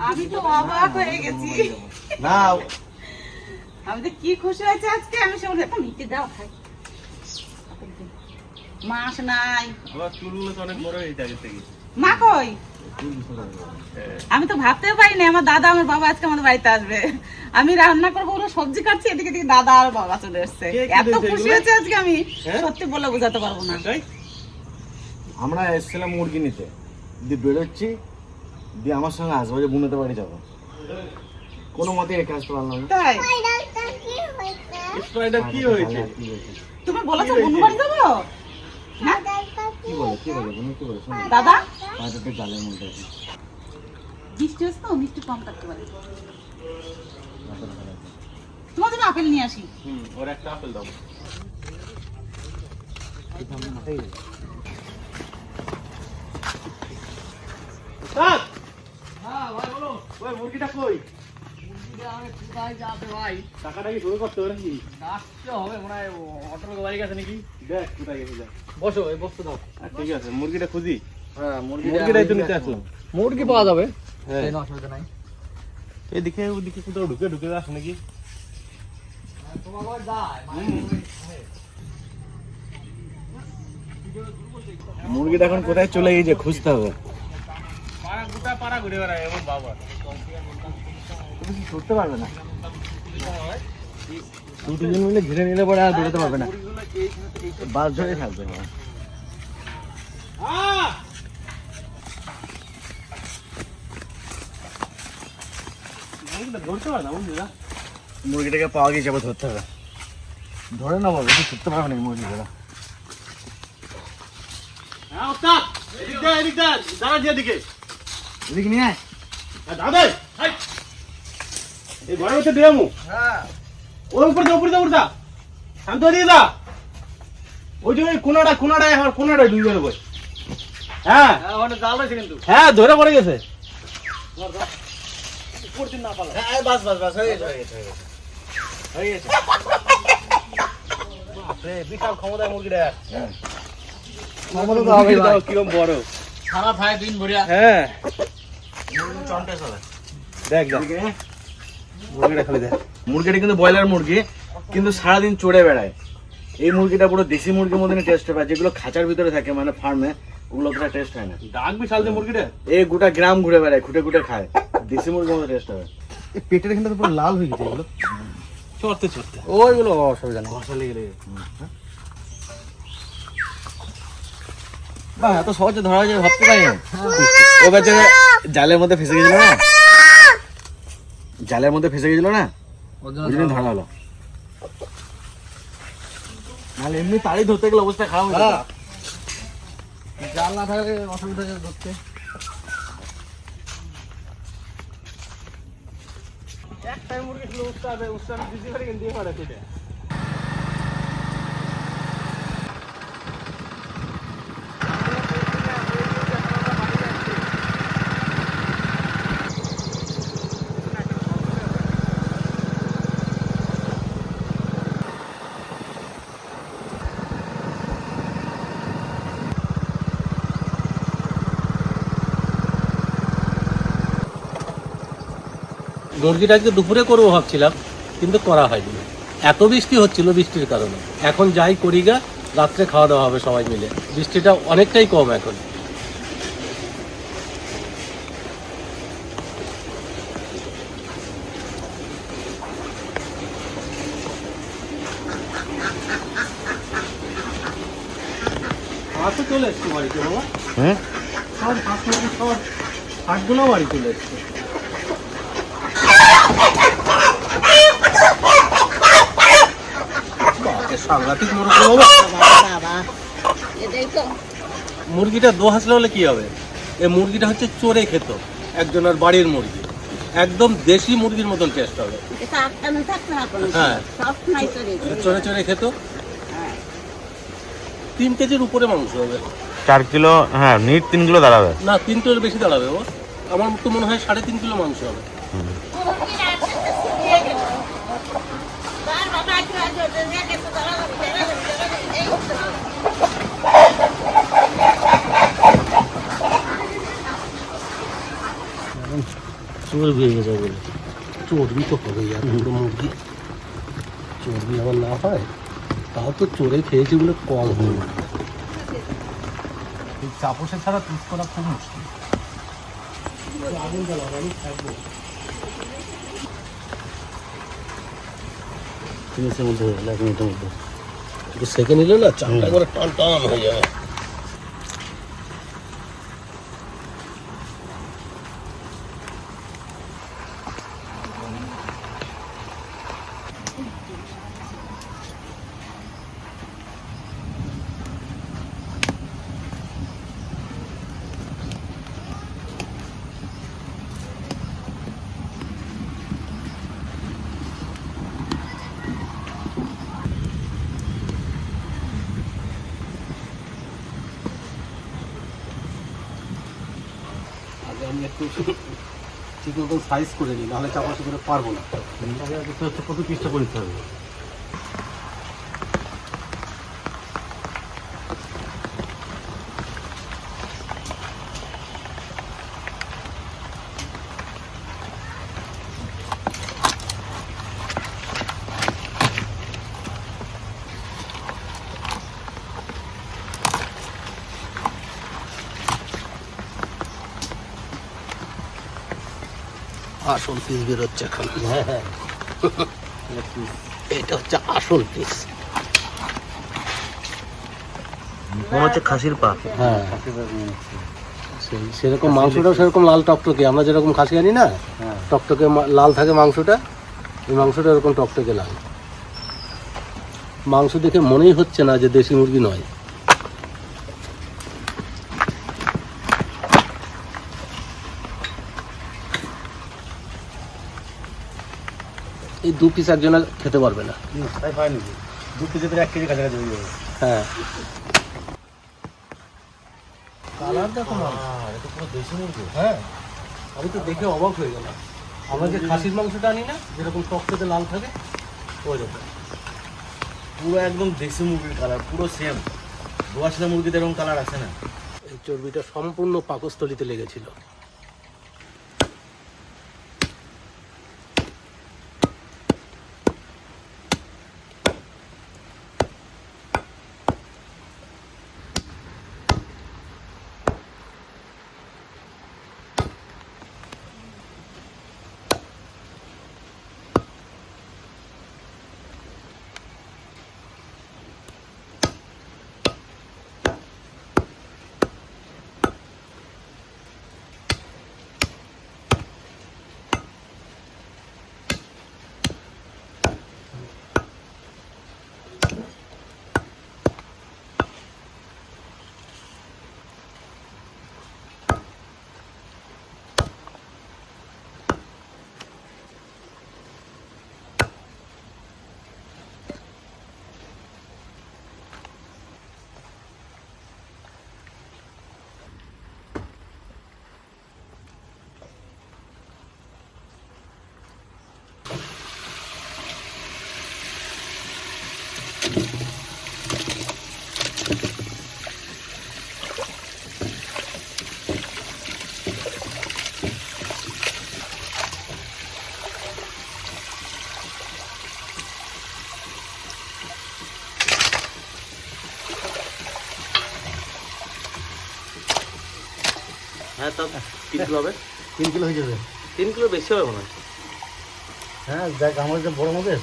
আমি তো অবাক হয়ে গেছি। না আমি তো কি খুশি হয়েছে আজকে, আমি সব একটা মিষ্টি দাও খাই। মাছ নাই, আমার চুলগুলো তো অনেক বড় হয়েছে আগে থেকে। মা কই? আমি তো ভাবতেও পারিনি আমার দাদা আমার বাবা আজকে আমাদের বাড়িতে আসবে। আমি রান্না করবো, ওরা সবজি কাটছি, এদিকে দিকে দাদা আর বাবা চলে এসছে। কে কি এত দিয়েছে খুশি এগুলো? হয়েছে আজকে আমি হ্যাঁ? সত্যি বলে বোঝাতে পারবো না। তাই? আমরা এসেছিলাম মুরগি নিতে, দিয়ে বেরোচ্ছি, দিয়ে আমার সঙ্গে আসবো যে বুনেতে বাড়ি যাবো, কোনো মতে রেখে আসতে পারলাম না। তাই স্প্রাইডার কি হয়েছে? কি হয়েছে? তুমি বলেছো কি বন্ধু হয়েছে? বাড়ি যাবো? হ্যাঁ? কি বলে বুনু কি বলে? শোনো, দাদা পাঁচটা জালের মধ্যে আছে। বৃষ্টি হচ্ছে তো, মিষ্টি কম থাকতে পারে। তোমার জন্য আপেল নিয়ে আসি। ওর একটা আপেল দাও। উস্তাদ! ওই মুরগিটা কই? টাকাটা কি শুরু করতে হবে নাকি? দেখ কোথায় গেছে, দেখ। ঠিক আছে, মুরগিটা খুঁজি। মুরগিটাই তো নিতে আসলাম। মুরগি পাওয়া যাবে, হ্যাঁ। কোনো অসুবিধা নাই। এদিকে ওদিকে কোথাও ঢুকে আসে নাকি? মুরগিটা এখন কোথায় চলে গিয়েছে খুঁজতে হবে। গোটা পাড়া ঘুরে বেড়ায় এমন বাবা। তুমি কি ছুটতে পারবে না? দু তিনজন মিলে ঘিরে নিলে পরে আর বেরোতে পারবে না, বাস ধরে থাকবে। ধরতে পারে না বুঝলি না? মুরগিটাকে পাওয়া গিয়েছে, আবার ধরতে হবে। ধরে নেবো, বেশি ছুটতে পারবে না এই মুরগিগুলো। হ্যাঁ ওস্তাদ, এদিক দে, দাঁড়া যেদিকে। এদিকে নিয়ে আয়। দাদা এই ঘরে হচ্ছে ডিয়ামু। হ্যাঁ, ওর উপরে দা শান্ত দিয়ে দা। ওই যে ওই কোনাটায় আমার কোনাটায় ঢুকে গেল। হ্যাঁ ওখানে জাল রয়েছে কিন্তু। হ্যাঁ ধরে পড়ে গেছে। হ্যাঁ, বাস হয়ে গেছে। বাপরে, বিশাল ক্ষমতায় মুরগিটা। ক্ষমতা তো হবেই ভাই। কিরম বড়। সারা ভাই দিন ভরিয়া। হ্যাঁ চন্টে চলে। দেখ মুরগিটা খালি দেখ। মুরগিটা কিন্তু ব্রয়লার মুরগি, কিন্তু সারাদিন চড়ে বেড়ায়। এই মুরগিটা পুরো দেশি মুরগির মতনই টেস্ট পায়, যেগুলো খাঁচার ভিতরে থাকে মানে ফার্মে, ওগুলো অতটা টেস্ট হয় না। ডাক বিশাল যে মুরগিটা। এই গোটা গ্রাম ঘুরে বেড়ায়, খুঁটে খায়, দেশি মুরগির মতো টেস্ট হবে। পেটের এখানটা তো পুরো লাল হয়ে গেছে এগুলো। চড়তে ওইগুলো অসুবিধা নেই। মশা লেগে লেগে। বাহ, এত সহজে ধরা যায় ভাবতে পারি না। ও বেচারা জালের মধ্যে ফেসে গেছিল না, ওর ওই জন্য ধরা হলো। নাহলে এমনি তাড়ি ধরতে গেলে অবস্থা খারাপ হয়ে যেত। জাল না থাকলে অসুবিধা হয়ে ধরতে। একটাই মুরগি ছিল উস্তাদ দিতে পারে কিন্তু দিয়ে পারে সেটা। মুরগিটা আজকে দুপুরে করবো ভাবছিলাম, কিন্তু করা হয়নি। এত বৃষ্টি হচ্ছিল, বৃষ্টির কারণে। এখন যাই করি গা, রাত্রে খাওয়া দাওয়া হবে সবাই মিলে। বৃষ্টিটা অনেকটাই কম এখন। হাঁসও চলে এসছে বাড়িতে বাবা। হ্যাঁ, সব হাঁস মুরগি সব হাঁসগুলো বাড়ি চলে এসছে। সাংঘাতিক মুরগি বাবা। মুরগিটা দোহাসলে হলে কি হবে? এই মুরগিটা হচ্ছে চোরে খেত, একজনের বাড়ির মুরগি। একদম দেশি মুরগির মতন টেস্ট হবে। হ্যাঁ, চোরে খেত। 3 কেজির উপরে মাংস হবে। 4 কিলো, হ্যাঁ, নিট 3 কিলো দাঁড়াবে। না, 3 কিলোর বেশি দাঁড়াবে ও। আমার তো মনে হয় 3.5 কিলো মাংস হবে। চর্বি হয়ে গেছে বলে। চর্বি তো হবেই, আর দুটো মুরগি চর্বি আমার না হয়, তাও তো চড়ে খেয়েছি বলে কম হয়ে গেল। এই চাপসে ছাড়া পিস করা খুব মুশকিল। আগুন জ্বালাবো, আমি থাকবো। মিনিটের মধ্যে হয়ে গেল, 1 মিনিটের মধ্যে। একটু সেকে নিলে না চালটা করে টান টান হয়ে যাবে। আগে আমি একটু ঠিক মতন সাইজ করে নিই, নাহলে চাপাশি করে পারবো না। কত পিসটা করতে হবে? আসল পিস বেরোচ্ছে এখন। হ্যাঁ, এটা হচ্ছে আসল পিস। মনে হচ্ছে খাসির পা। হ্যাঁ, সেরকম মাংসটাও সেরকম লাল টকটকে। আমরা যেরকম খাসি আনি না, টকটকে লাল থাকে মাংসটা, এই মাংসটা এরকম টকটকে লাল। মাংস দেখে মনেই হচ্ছে না যে দেশি মুরগি নয়। এই 2 পিস একজনে খেতে পারবে না। তাই হয় নাকি? 2 কেজি 1 কেজি কাছাকাছি হয়ে যাবে। হ্যাঁ, কালার দেখো না, এটা পুরো দেশি মুরগি। হ্যাঁ, আমি তো দেখে অবাক হয়ে গেলাম। আমরা যে খাসির মাংসটা আনি না, যেরকম টকটকে লাল থাকে, ওই রকম। পুরো একদম দেশি মুরগির কালার, পুরো সেম। দোয়াশলা মুরগিতে এরকম কালার আছে না? এই চর্বিটা সম্পূর্ণ পাকস্থলিতে লেগেছিল। হ্যাঁ, তা 3 কিলো হবে। 3 কিলো হয়ে যাবে। 3 কিলো বেশি হবে মনে হয়। হ্যাঁ, দেখ আমার যে বড় মধ্যে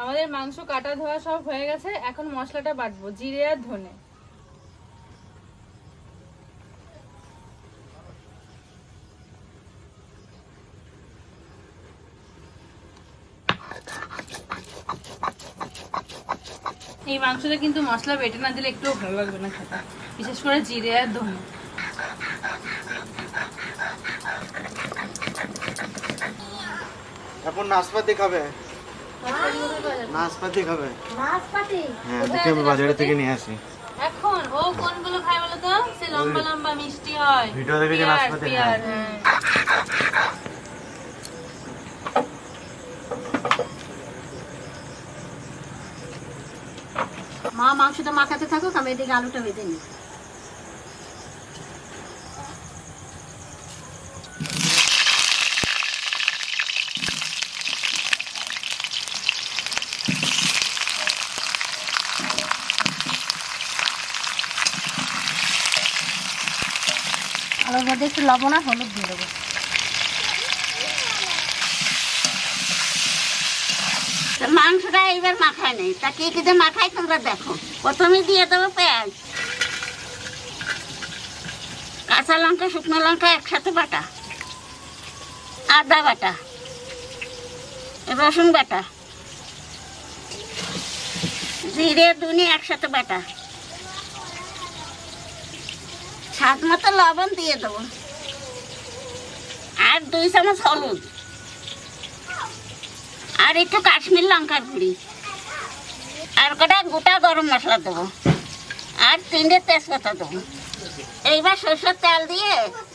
আমাদের মাংস কাটা ধোয়া সব হয়ে গেছে। এখন মশলাটা বাটবো, জিরে আর ধনে। এই মাংসটা কিন্তু মশলা বেটে না দিলে একটু ভালো লাগবে না খেতে, বিশেষ করে জিরে আর ধনে। এখন নাশপাতি খাবে? নাশপাতি খাবে? হ্যাঁ, দেখি আমি বাজারে থেকে নিয়ে আসি। এখন ও কোনগুলো খায় বলো তো? সে লম্বা লম্বা মিষ্টি হয়, ভিডিও দেখে যে নাশপাতি খায়। পিয়ার, হ্যাঁ। মাংসটা মাখাতে থাকুক, আমি এদিকে আলুটা ভেজে নিই। আলুর মধ্যে একটু লবণ আর হলুদ দিয়ে দেবো। মাংসটা এইবার মাখায় নেই, তা কি কি যে মাখায় তোমরা দেখো। প্রথমে দিয়ে দেবো পেঁয়াজ, কাঁচা লঙ্কা, শুকনো লঙ্কা একসাথে বাটা, আদা বাটা, রসুন বাটা, জিরে ধনে একসাথে বাটা, স্বাদ মতো লবণ দিয়ে দেবো, আর 2 চামচ হলুদ, আর একটু কাশ্মীর লঙ্কার গুঁড়ি, আর কটা গোটা গরম মশলা দেবো, আর 3টে তেজপাতা দেবো। এইবার সরষের তেল দিয়ে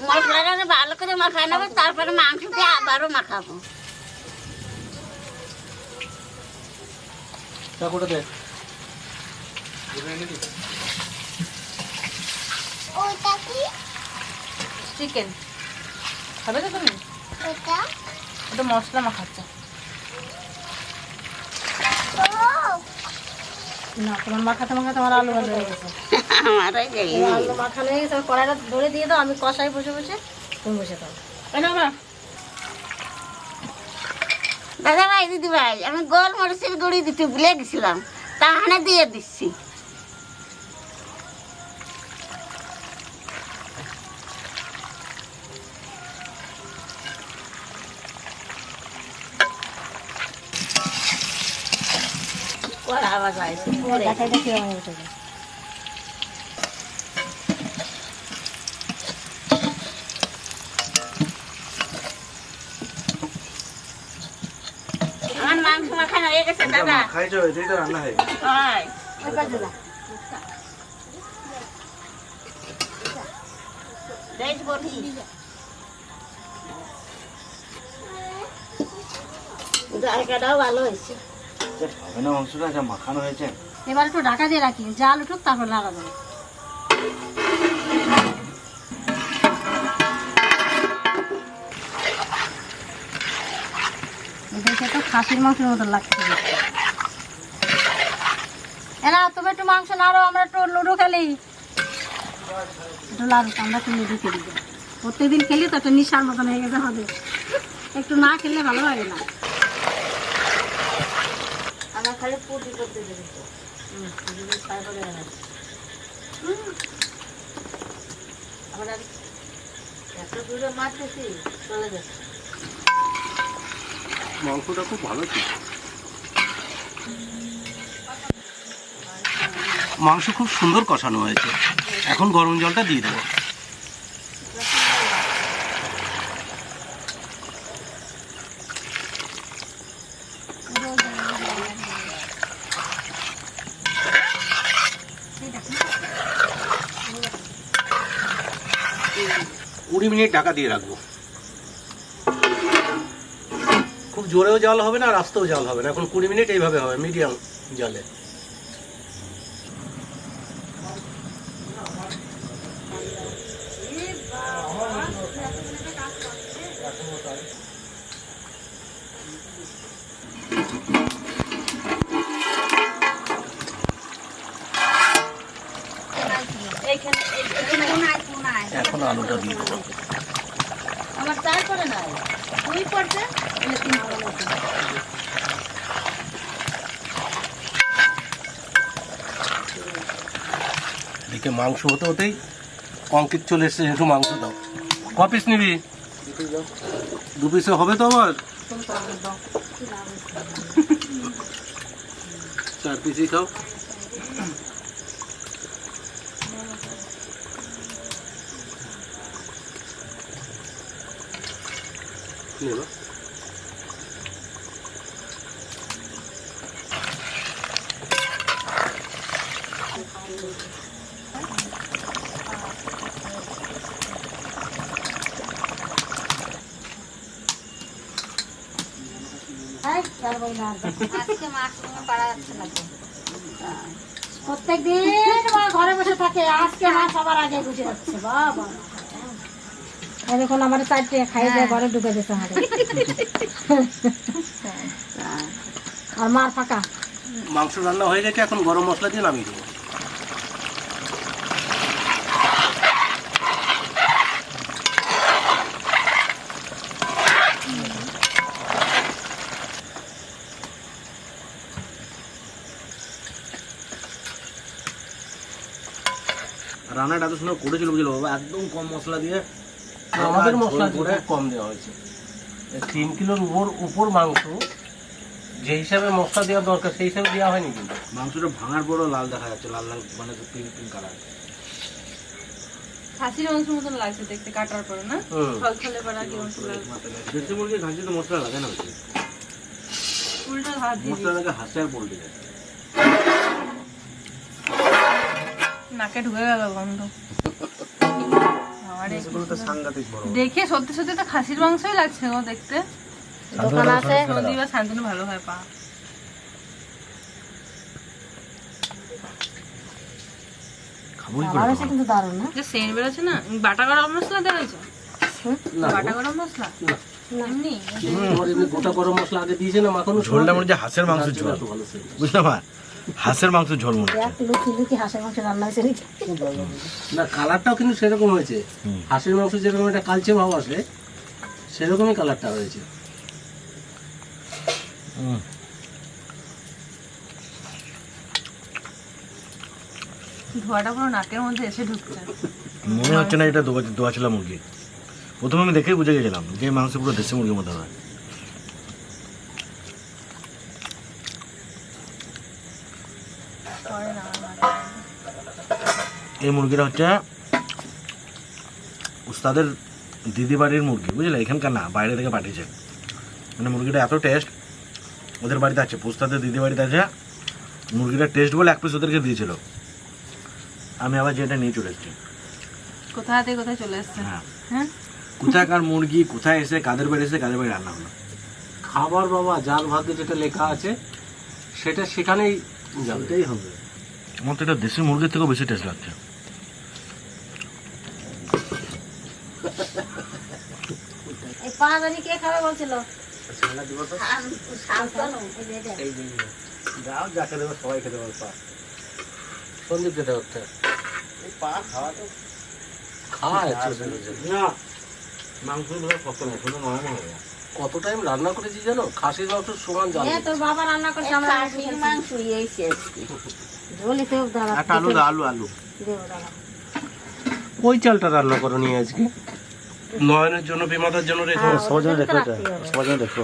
মশলাটা ভালো করে মাখায় নেবো, তারপরে মাংস দিয়ে আবারও মাখাবো। চিকেন খাবে তো তুমি? ওটা মশলা মাখাচ্ছ। না, তোমার মাখাতে মাখাতে আমার আলু ভাজা হয়ে গেছে। আমারই যাই আলু মাখানো হয়ে গেছে, কড়াইটা ধরে দিয়ে দাও, আমি কষাই বসে বসে, তুমি বসে দাও। দাদা ভাই, দিদি ভাই, আমি গোলমরিচের গুঁড়ি দিতে ভুলে গেছিলাম, তাহলে দিয়ে দিচ্ছি। আওয়াজ আছে দেখাইটা কিরকম উঠে যায়। আমার মাংস মাখানো হয়ে গেছে দাদা। খাইছো এটাই তো রান্না হয়ে গেছে। হয় ওই পাশে যা। বেশ বলি, জায়গাটাও ভালো হয়েছে। হবে না মাংসটা যা মাখানো হয়েছে। এবার একটু ঢাকা দিয়ে রাখি, জাল উঠুক, তারপর লাগা যাবে। দেখে তো খাসির মাংসের মতো লাগছে। এরা তুমি একটু মাংস নাড়ো, আমরা একটু লুডো খেলি। একটু লাড়ু, আমরা একটু লুডো খেলি। প্রত্যেকদিন খেলি তো একটা নিশার মতন হয়ে গেছে আমাদের। একটু না খেললে ভালো লাগে না। আমার খালি পুটি করতে দেবে। আমরা এত দূরে মারতেছি, চলে যাচ্ছে। মাংসটা খুব ভালো ছিল, মাংস খুব সুন্দর কষানো হয়েছে। এখন গরম জলটা দিয়ে দেবো। 20 মিনিট ঢাকা দিয়ে রাখবো। খুব জোরেও জল হবে না আর আস্তেও জল হবে না, এখন 20 মিনিট এইভাবে হবে মিডিয়াম জলে। এখন আলুটা দিয়ে দেবো। আমার চার করে নাই, 2 পড়ছে, এলে 3 করে। এদিকে মাংস হতে হতেই অঙ্কিত চলে এসছে, একটু মাংস দাও। ক পিস নিবি? 2 পিসে হবে তো আবার? 4 পিসই খাও। নেবা আজকে মাছ পাড়া যাচ্ছে না। প্রত্যেকদিন মা ঘরে বসে থাকে, আজকে মা সবার আগে বুঝে যাচ্ছে। বাবা এই দেখুন আমার 4টে খাই দিয়ে ঘরে ঢুকে দিতে হবে। আর মার ফাঁকা। মাংস রান্না হয়ে গেছে, এখন গরম মশলা দিয়ে নামিয়ে দেবো। রান্নাটা এত সুন্দর করেছিল বুঝলো বাবা, একদম কম মশলা দিয়ে। আমাদের মশলা করে কম দেওয়া হয়েছে। 3 কিলোর উপর মাংস যে হিসাবে মশলা দেওয়ার দরকার সেই হিসাবে দেওয়া হয়নি কিন্তু। মাংসটা ভাঙার পরও লাল দেখা যাচ্ছে, লাল লাল মানে পিঙ্ক পিঙ্ক কালার। খাসির মাংস মতন লাগছে দেখতে কাটার পরে না, খলখলে পাড়া কি মশলা দেশি মুরগির ঘাঁচি তো মশলা লাগে না বেশি, উল্টো হাত দিয়ে মশলা লাগে হাঁসে আর পোল্ট্রি। নাকে ঢুকে গেল গন্ধ। বাবারে, সাংঘাতিক বড়। দেখে সত্যি সত্যি তো খাসির মাংসই লাগছে গো দেখতে। দোকান আছে নদী বা শান্তনু ভালো হয় পা। আমার কাছে কিন্তু দারুণ না। যে সেন্ট বেরোচ্ছে না, বাটা গরম মশলা দেওয়া হয়েছে? বাটা গরম মশলা এমনি তোমার এমনি গোটা গরম মশলা আগে দিয়েছে না মাখানো। ঝোলটা মনে হচ্ছে হাঁসের মাংস ঝোল, বুঝলে মা? হাঁসের মাংস ঝোল মনে হচ্ছে। এক লুচি লুচি হাঁসের মাংস রান্না হয়েছে নাকি? না, কালারটাও কিন্তু সেরকম হয়েছে। হাঁসের মাংস যেরকম একটা কালচে ভাব আসে সেরকমই কালারটা হয়েছে। ধোয়াটা পুরো নাকের মধ্যে এসে ঢুকছে। মনে হচ্ছে না এটা দোয়াচলা মুরগি। প্রথমে আমি দেখেই বুঝে গেছিলাম যে মাংস পুরো দেশি মুরগির মতো হয়। এই মুরগিটা হচ্ছে উস্তাদের দিদি বাড়ির মুরগি, বুঝলে? এখানকার না, বাইরে থেকে পাঠিয়েছে। মানে মুরগিটা এত টেস্ট, ওদের বাড়িতে আছে, উস্তাদের দিদি বাড়িতে আছে। মুরগিটার টেস্ট বলে 1 পিস ওদেরকে দিয়েছিল, আমি আবার যেটা নিয়ে চলে এসেছি। কোথা থেকে কোথায় চলে এসছে। হ্যাঁ, হ্যাঁ, কোথাকার মুরগি, কোথায় এসে, কাদের বাড়ি এসে, কাদের বাড়ি রান্না হলো। খাবার বাবা জাল ভাতে যেটা লেখা আছে সেটা সেখানেই যাবেই হবে। আমার তো এটা দেশি মুরগির থেকেও বেশি টেস্ট লাগছে। এই পাঁচজনই কে খাবে বলছিল? যাও, যাকে দেবো সবাই খেতে পারবে। সন্দীপ যেটা হচ্ছে পা খাওয়া তো খায় না, মাংস শক্ত নেই, শুধু নরম হয়ে যায়। কত টাইম রান্না করেছি জানো? খাসির মাংস সমান জাল। তোর বাবা রান্না করছে, আমরা খাসির মাংস এসে ঝোলি তো দাঁড়া একটা আলু দাও, আলু দেবো দাঁড়া। ওই চালটা রান্না করো নিয়ে আজকে নয়নের জন্য, বিমাতার জন্য রেখে। সবার জন্য দেখো, এটা সবার জন্য দেখো।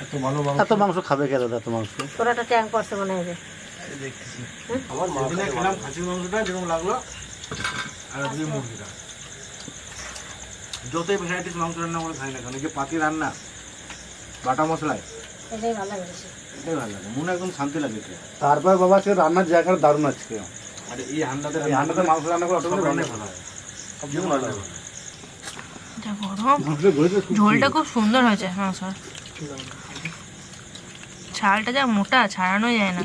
এত ভালো মাংস এত মাংস খাবে কে দাদা? এত মাংস তোরা একটা ট্যাঙ্ক করছে মনে হয়। দেখতেছি। আমার মা যেদিনে খেলাম খাসির মাংসটা যেরকম লাগলো, আর আজকে মুরগিটা। যতই ভ্যারাইটিস মাংস রান্না করে খাই না কেন, যে পাতি রান্না বাটা মশলায়, এটাই ভালো লাগে বেশি। এটাই ভালো লাগে, মনে একদম শান্তি লাগে খেয়ে। তারপর বাবা আজকে রান্নার জায়গাটা দারুণ আজকে। আর এই হান্ডাতে মাংস রান্না করে অটোমেটিক অনেক ভালো হয়, সব কিছু ভালো লাগে। যা গরম, ঝোলটা খুব সুন্দর হয়েছে মাংস। ছালটা যা মোটা, ছাড়ানো যায় না।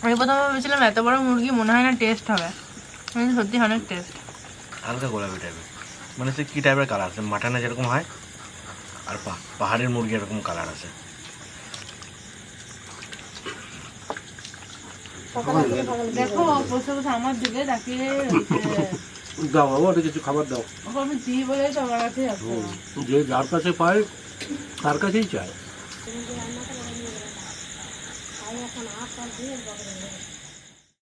আমি প্রথমে ভেবেছিলাম এত বড় মুরগি মনে হয় না টেস্ট হবে, কিন্তু সত্যি অনেক টেস্ট। হালকা গোলাপি টাইপের, মানে সে কী টাইপের কালার আছে, মাটনে যেরকম হয় আর পাহাড়ের মুরগি এরকম কালার আছে। দেখো বসে বসে আমার দিকে তাকিয়ে দাও বাবা, ওটা কিছু খাবার দাও। ওকে আমি দিই বলে তো আমার কাছে আসছে না। যে যার কাছে পায় তার কাছেই চায়। এখন 8 সাল দিয়ে